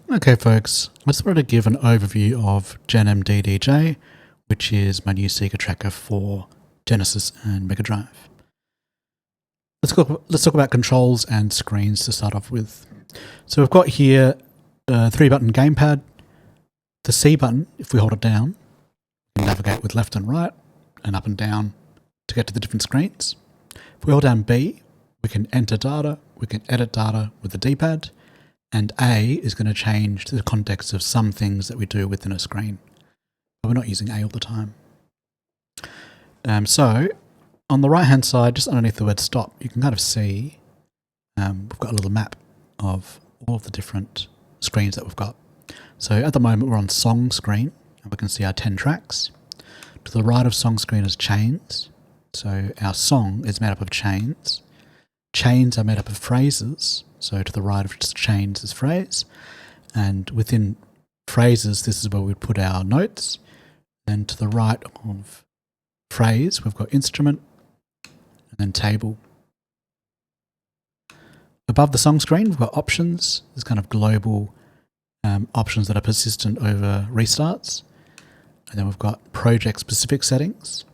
Okay folks, I just wanted to give an overview of genmddj, which is my new SEGA tracker for Genesis and Mega Drive. Let's talk about controls and screens to start off with. So we've got here a 3-button gamepad. The C button, if we hold it down, we can navigate with left and right and up and down to get to the different screens. If we hold down B, we can enter data, we can edit data with the D-pad, and A is going to change the context of some things that we do within a screen. But we're not using A all the time. So on the right hand side, just underneath the word stop, you can kind of see we've got a little map of all of the different screens that we've got. So at the moment we're on song screen and we can see our 10 tracks. To the right of song screen is chains. So our song is made up of chains. Chains are made up of phrases. So to the right of chains is phrase. And within phrases, this is where we'd put our notes. Then to the right of phrase, we've got instrument and then table. Above the song screen, we've got options. There's kind of global options that are persistent over restarts. And then we've got project-specific settings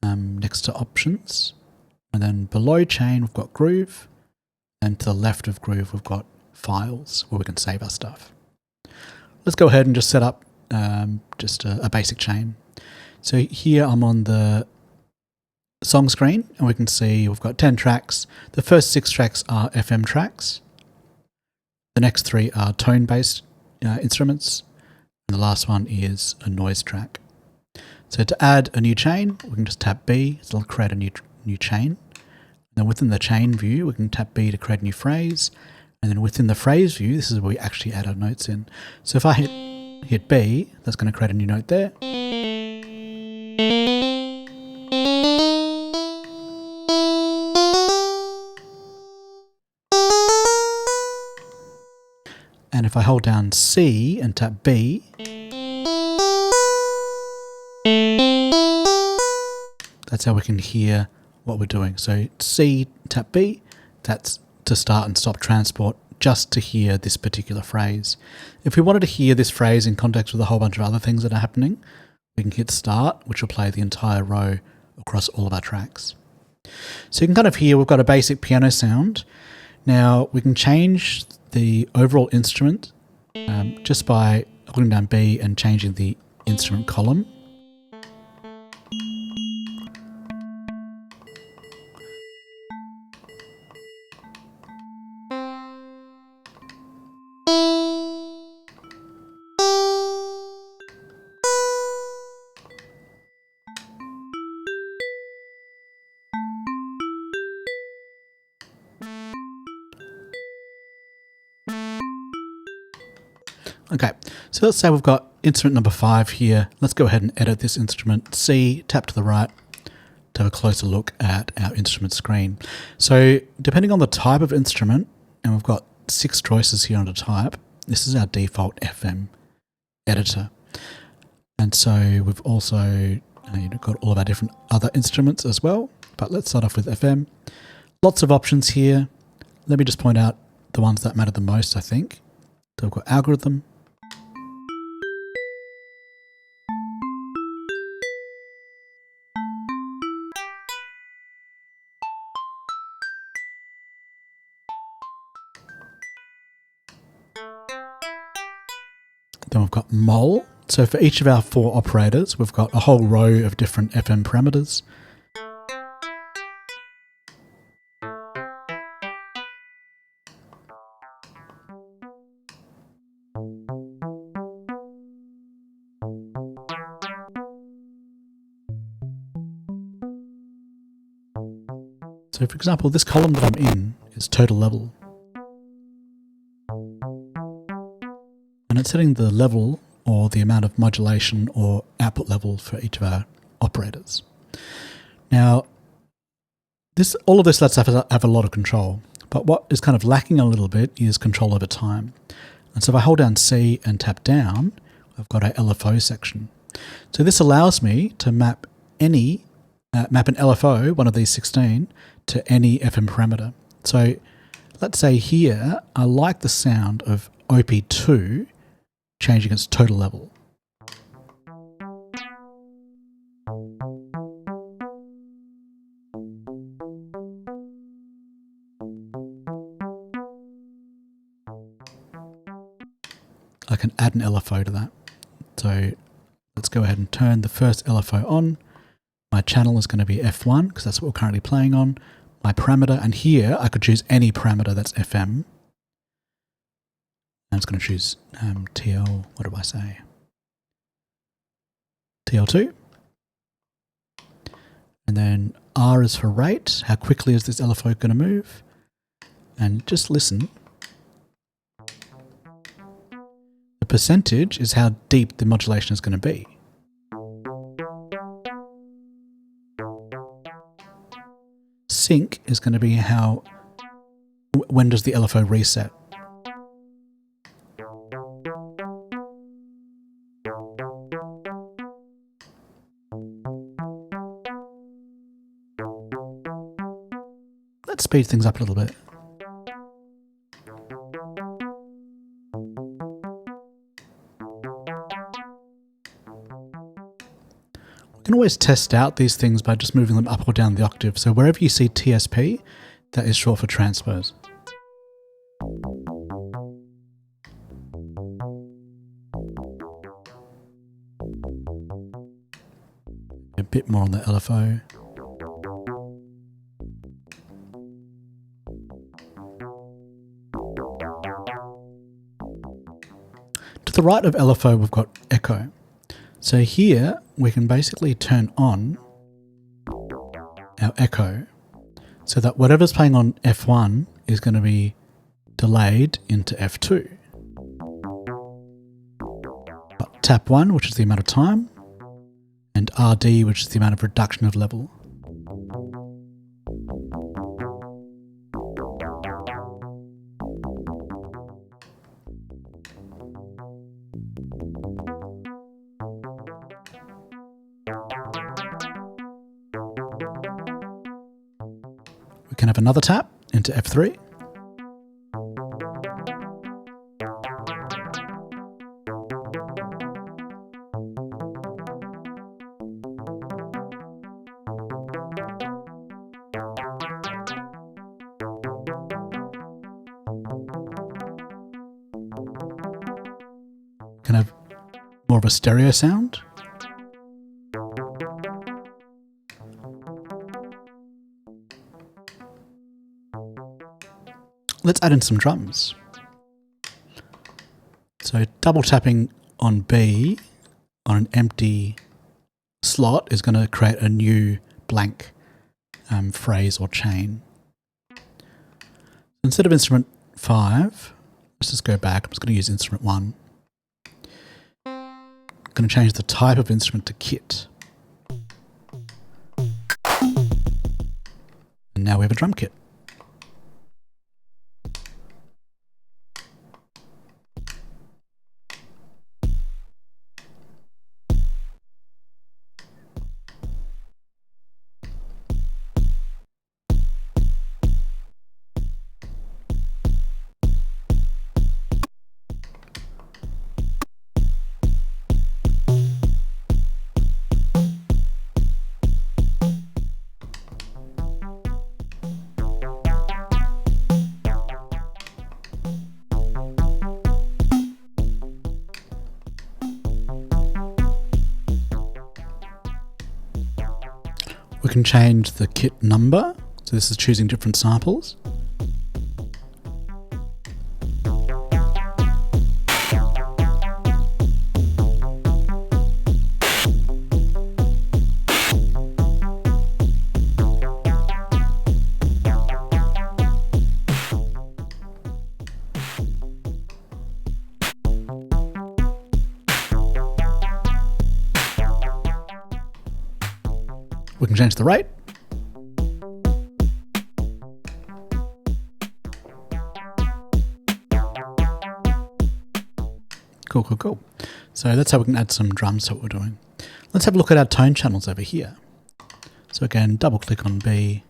next to options. And then below chain, we've got groove. And to the left of groove, we've got files where we can save our stuff. Let's go ahead and just set up just a basic chain. So here I'm on the song screen and we can see we've got 10 tracks. The first 6 tracks are FM tracks. The next 3 are tone-based instruments. And the last one is a noise track. So to add a new chain, we can just tap B. It'll create a new chain. And then within the chain view, we can tap B to create a new phrase. And then within the phrase view, this is where we actually add our notes in. So if I hit B, that's going to create a new note there. And if I hold down C and tap B, that's how we can hear what we're doing. So C, tap B, that's to start and stop transport just to hear this particular phrase. If we wanted to hear this phrase in context with a whole bunch of other things that are happening, we can hit start, which will play the entire row across all of our tracks. So you can kind of hear we've got a basic piano sound. Now we can change the overall instrument just by holding down B and changing the instrument column. Okay, so let's say we've got instrument number 5 here. Let's go ahead and edit this instrument. C, tap to the right to have a closer look at our instrument screen. So depending on the type of instrument, and we've got 6 choices here under type, this is our default FM editor. And so we've also got all of our different other instruments as well, but let's start off with FM. Lots of options here. Let me just point out the ones that matter the most, I think. So we've got algorithm. Then we've got mol. So for each of our 4 operators, we've got a whole row of different FM parameters. So for example, this column that I'm in is total level. And it's setting the level or the amount of modulation or output level for each of our operators. Now, all of this lets us have a lot of control, but what is kind of lacking a little bit is control over time. And so if I hold down C and tap down, I've got our LFO section. So this allows me to map an LFO, one of these 16, to any FM parameter. So let's say here, I like the sound of OP2 changing its total level. I can add an LFO to that. So let's go ahead and turn the first LFO on. My channel is going to be F1 because that's what we're currently playing on. My parameter, and here I could choose any parameter that's FM. I'm just going to choose TL, what do I say? TL2. And then R is for rate. How quickly is this LFO going to move? And just listen. The percentage is how deep the modulation is going to be. Sync is going to be how, when does the LFO reset? Let's speed things up a little bit. You can always test out these things by just moving them up or down the octave. So wherever you see TSP, that is short for transpose. A bit more on the LFO. To the right of LFO, we've got echo. So here we can basically turn on our echo so that whatever's playing on F1 is going to be delayed into F2. Got tap 1, which is the amount of time, and RD, which is the amount of reduction of level. We can have another tap into F3. Can have more of a stereo sound. Let's add in some drums. So double tapping on B on an empty slot is going to create a new blank phrase or chain. Instead of instrument 5, let's just go back. I'm just going to use instrument 1. I'm going to change the type of instrument to kit. And now we have a drum kit. We can change the kit number. So this is choosing different samples. We can change the rate. Cool, cool, cool. So that's how we can add some drums to what we're doing. Let's have a look at our tone channels over here. So again, double click on B,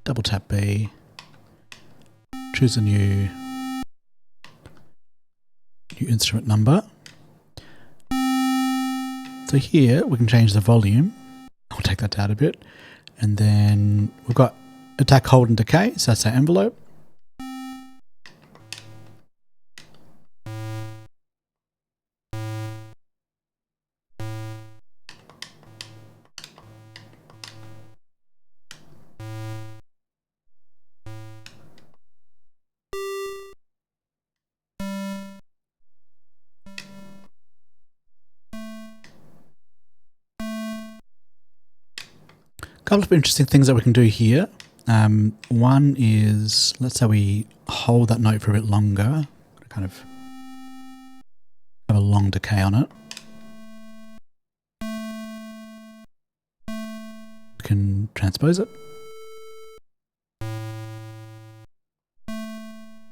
double tap B, choose a new instrument number. So here we can change the volume. I'll take that down a bit. And then we've got attack, hold and decay. So that's our envelope. A couple of interesting things that we can do here. One is, let's say we hold that note for a bit longer, kind of have a long decay on it. We can transpose it. We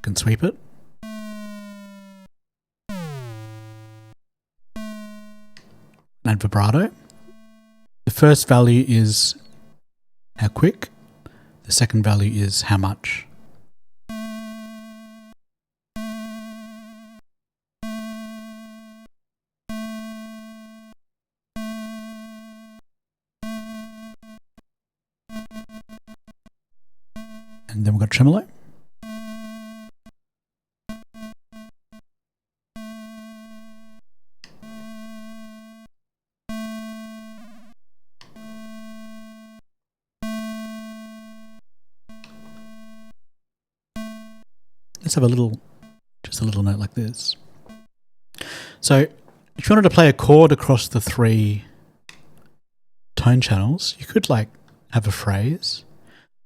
can sweep it. Add vibrato. The first value is how quick. The second value is how much. And then we've got tremolo. Let's have just a little note like this. So if you wanted to play a chord across the 3 tone channels, you could like have a phrase,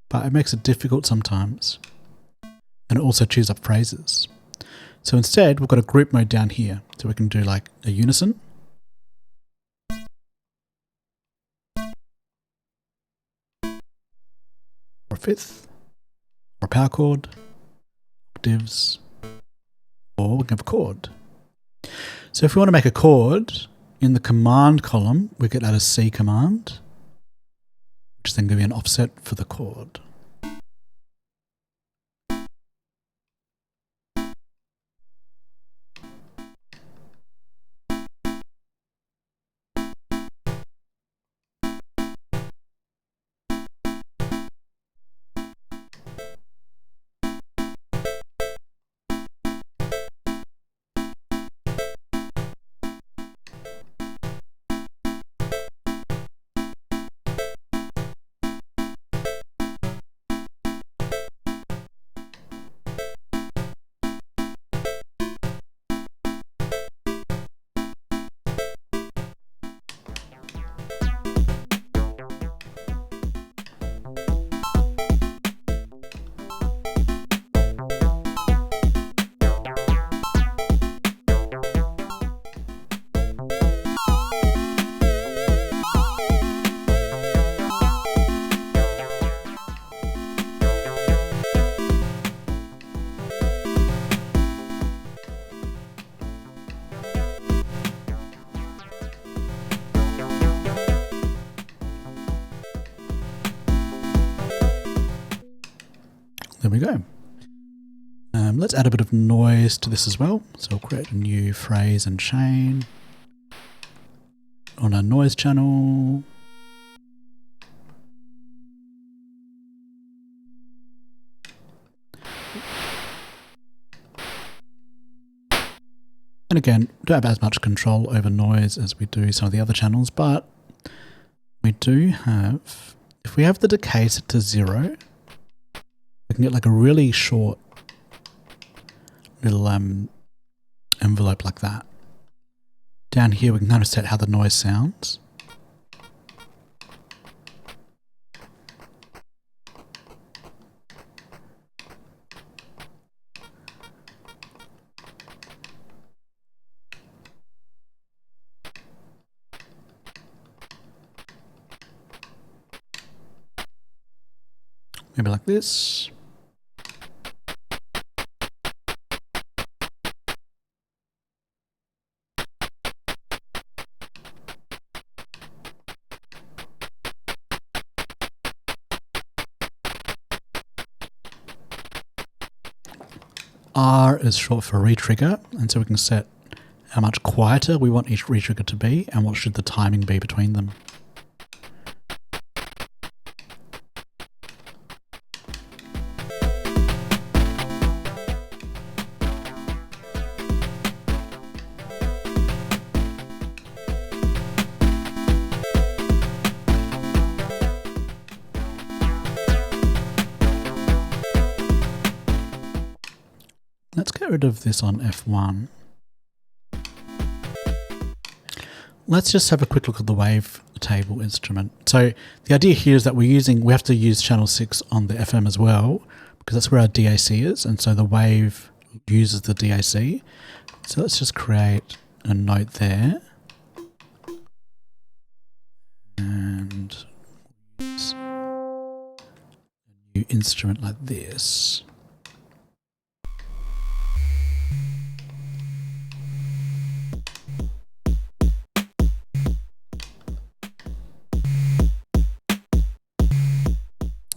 but it makes it difficult sometimes. And it also chews up phrases. So instead, we've got a group mode down here. So we can do like a unison. Or a fifth. Or a power chord. Octaves, or we can have a chord. So if we want to make a chord, in the command column, we could add a C command, which is then going to be an offset for the chord. There we go. Let's add a bit of noise to this as well. So we'll create a new phrase and chain on our noise channel. And again, we don't have as much control over noise as we do some of the other channels, but we do have, if we have the decay set to 0, we can get like a really short little envelope like that. Down here we can kind of set how the noise sounds. Maybe like this. R is short for retrigger, and so we can set how much quieter we want each retrigger to be and what should the timing be between them. Let's get rid of this on F1. Let's just have a quick look at the wave table instrument. So the idea here is that we have to use channel 6 on the FM as well, because that's where our DAC is, and so the wave uses the DAC. So let's just create a note there. And use a new instrument like this.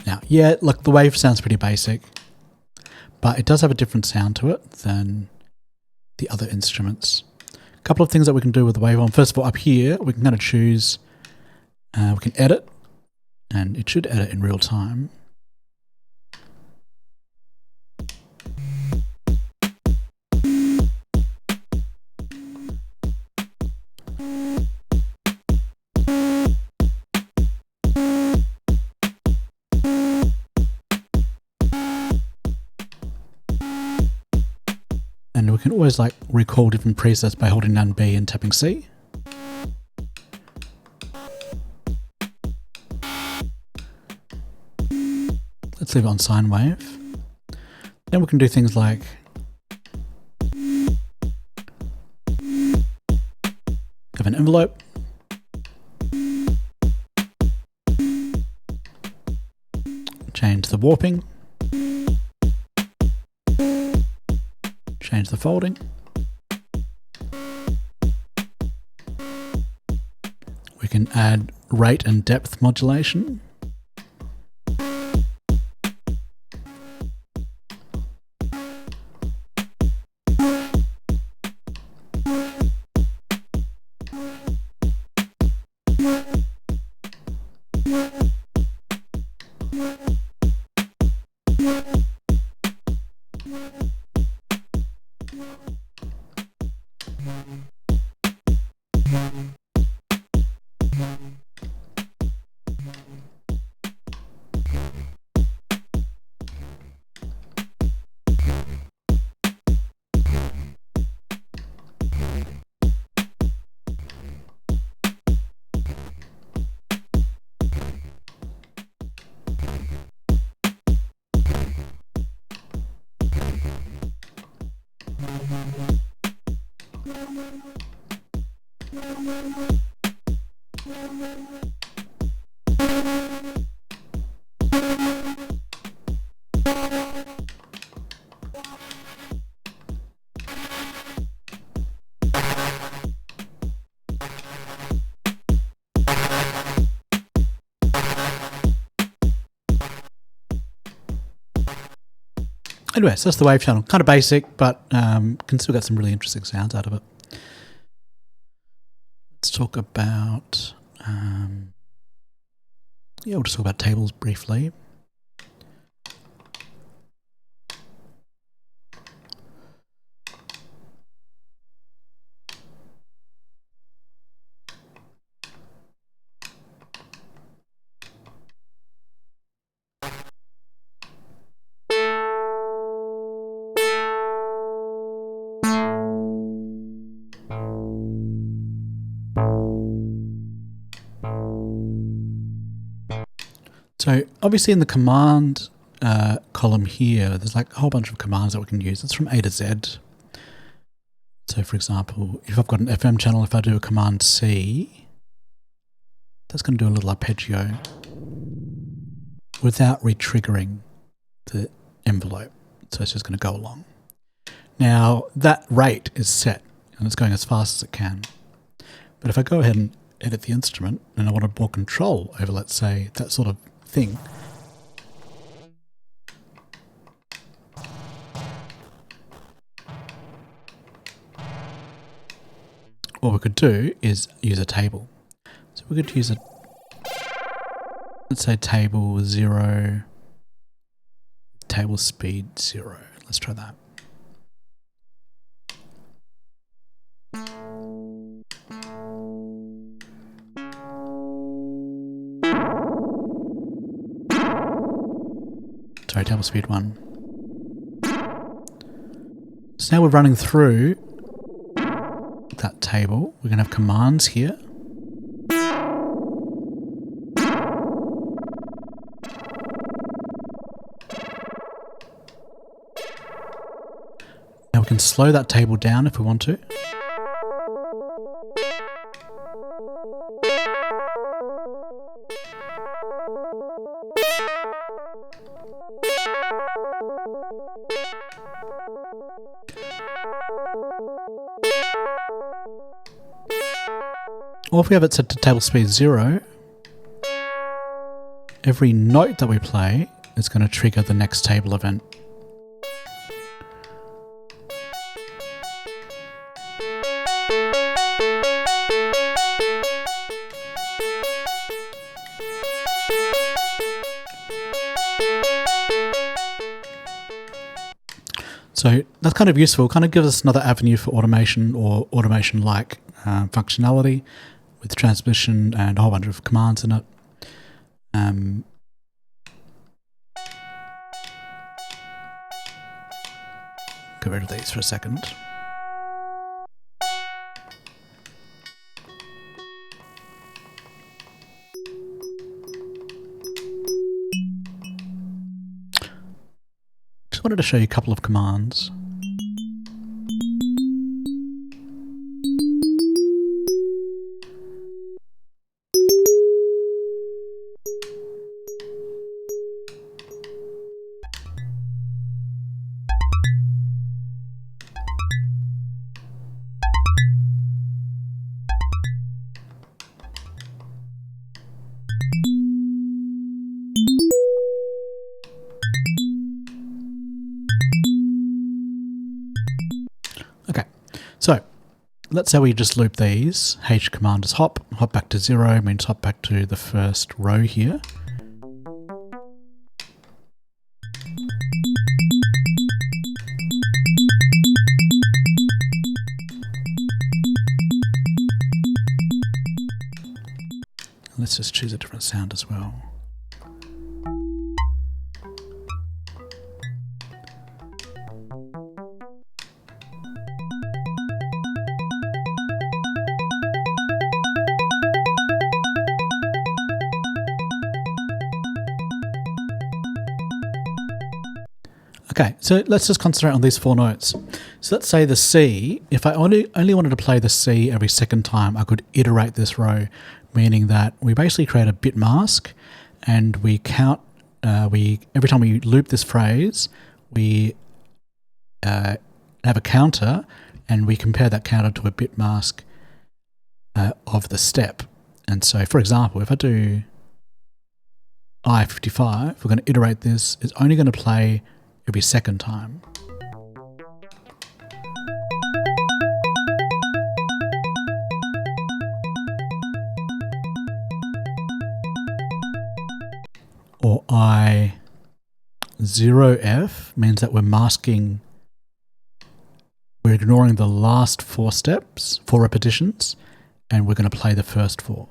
Now, yeah, look, the wave sounds pretty basic, but it does have a different sound to it than the other instruments. A couple of things that we can do with the waveform. First of all, up here, we can kind of choose, we can edit, and it should edit in real time. And we can always like recall different presets by holding down B and tapping C. Let's leave it on sine wave. Then we can do things like have an envelope. Change the warping. Change the folding. We can add rate and depth modulation. Anyway, so that's the wave channel. Kind of basic, but can still get some really interesting sounds out of it. Let's talk about, we'll just talk about tables briefly. So obviously in the command column here, there's like a whole bunch of commands that we can use. It's from A to Z. So for example, if I've got an FM channel, if I do a command C, that's going to do a little arpeggio without retriggering the envelope. So it's just going to go along. Now that rate is set and it's going as fast as it can. But if I go ahead and edit the instrument and I want more control over, let's say, that sort of thing, what we could do is use a table. So we could use let's say table 0, table speed 0. Let's try that. Sorry, table speed 1. So now we're running through that table. We're going to have commands here. Now we can slow that table down if we want to. Or if we have it set to table speed 0, every note that we play is going to trigger the next table event. So that's kind of useful, kind of gives us another avenue for automation or automation-like functionality with transmission and a whole bunch of commands in it. Get rid of these for a second. Just wanted to show you a couple of commands. Okay, so let's say we just loop these. H command is hop back to 0 means hop back to the first row here. Let's just choose a different sound as well. Okay, so let's just concentrate on these 4 notes. So let's say the C, if I only wanted to play the C every second time, I could iterate this row, meaning that we basically create a bit mask and we count, every time we loop this phrase, we have a counter and we compare that counter to a bit mask of the step. And so, for example, if I do I-55, we're going to iterate this, it's only going to play every second time. Or I0F means that we're masking, we're ignoring the last 4 steps, 4 repetitions, and we're going to play the first 4.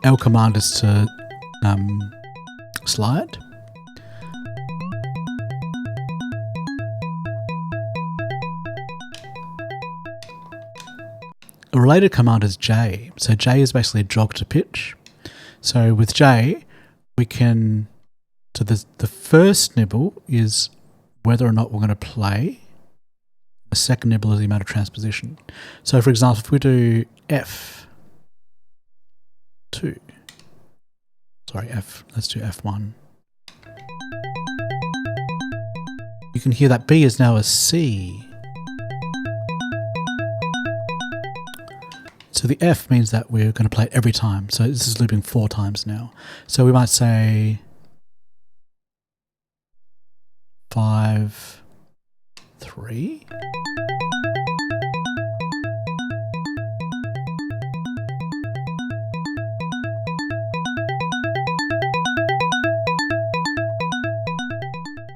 L command is to slide. A related command is J. So J is basically jog to pitch. So with J, we can, so the first nibble is whether or not we're going to play. The second nibble is the amount of transposition. So for example, if we do F, F2. Sorry, let's do F1. You can hear that B is now a C. So the F means that we're going to play it every time. So this is looping 4 times now. So we might say 5, 3.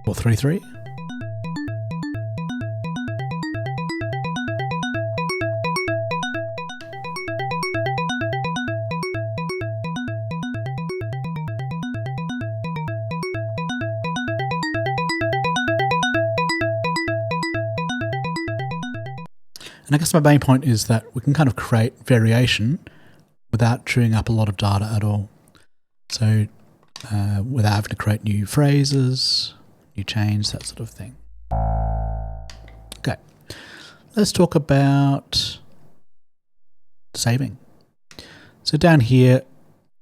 Or 3, 3. And I guess my main point is that we can kind of create variation without chewing up a lot of data at all. So without having to create new phrases, new chains, that sort of thing. Okay, let's talk about saving. So down here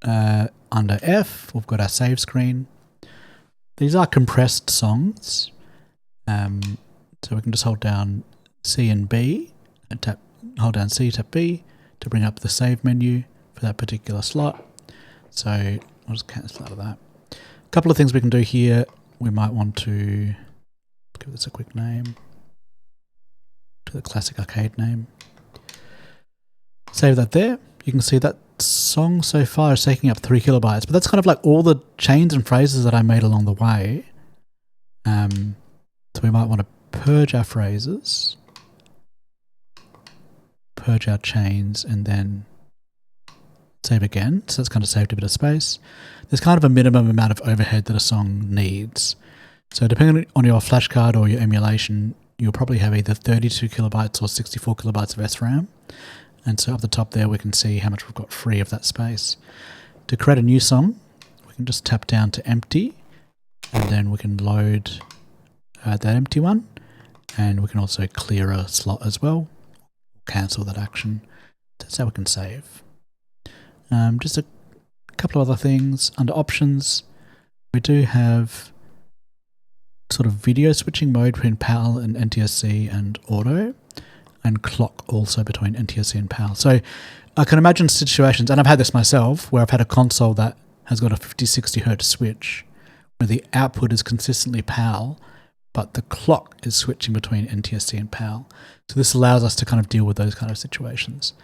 under F, we've got our save screen. These are compressed songs. So we can just hold down C and B and hold down C, tap B to bring up the save menu for that particular slot. So I'll just cancel out of that. A couple of things we can do here. We might want to give this a quick name, to the classic arcade name. Save that there. You can see that song so far is taking up 3 kilobytes, but that's kind of like all the chains and phrases that I made along the way. So we might want to purge our phrases, purge our chains, and then save again. So it's kind of saved a bit of space. There's kind of a minimum amount of overhead that a song needs. So depending on your flash card or your emulation, you'll probably have either 32 kilobytes or 64 kilobytes of SRAM. And so up the top there, we can see how much we've got free of that space. To create a new song, we can just tap down to empty, and then we can load that empty one. And we can also clear a slot as well, cancel that action. That's how we can save. Just a couple of other things. Under options, we do have sort of video switching mode between PAL and NTSC and auto, and clock also between NTSC and PAL. So I can imagine situations, and I've had this myself, where I've had a console that has got a 50-60 hertz switch where the output is consistently PAL, but the clock is switching between NTSC and PAL. So this allows us to kind of deal with those kind of situations.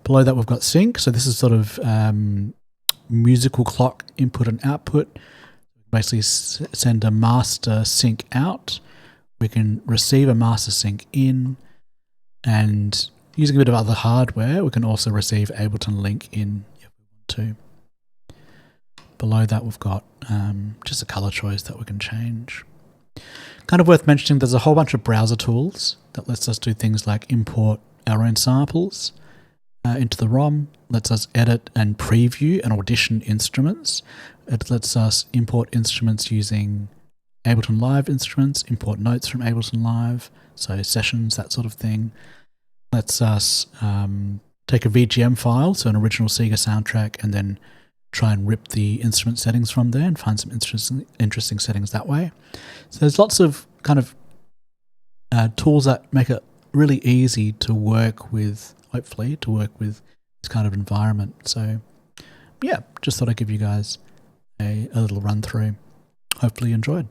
Below that, we've got sync. So this is sort of musical clock input and output. Basically send a master sync out. We can receive a master sync in, and using a bit of other hardware, we can also receive Ableton Link in if we want to. Below that, we've got just a color choice that we can change. Kind of worth mentioning, there's a whole bunch of browser tools that lets us do things like import our own samples into the ROM, lets us edit and preview and audition instruments. It lets us import instruments using Ableton Live instruments, import notes from Ableton Live, so sessions, that sort of thing. Lets us take a VGM file, so an original SEGA soundtrack, and then try and rip the instrument settings from there and find some interesting settings that way. So there's lots of kind of tools that make it really easy to work with, hopefully, to work with this kind of environment. So yeah, just thought I'd give you guys a little run through. Hopefully you enjoyed.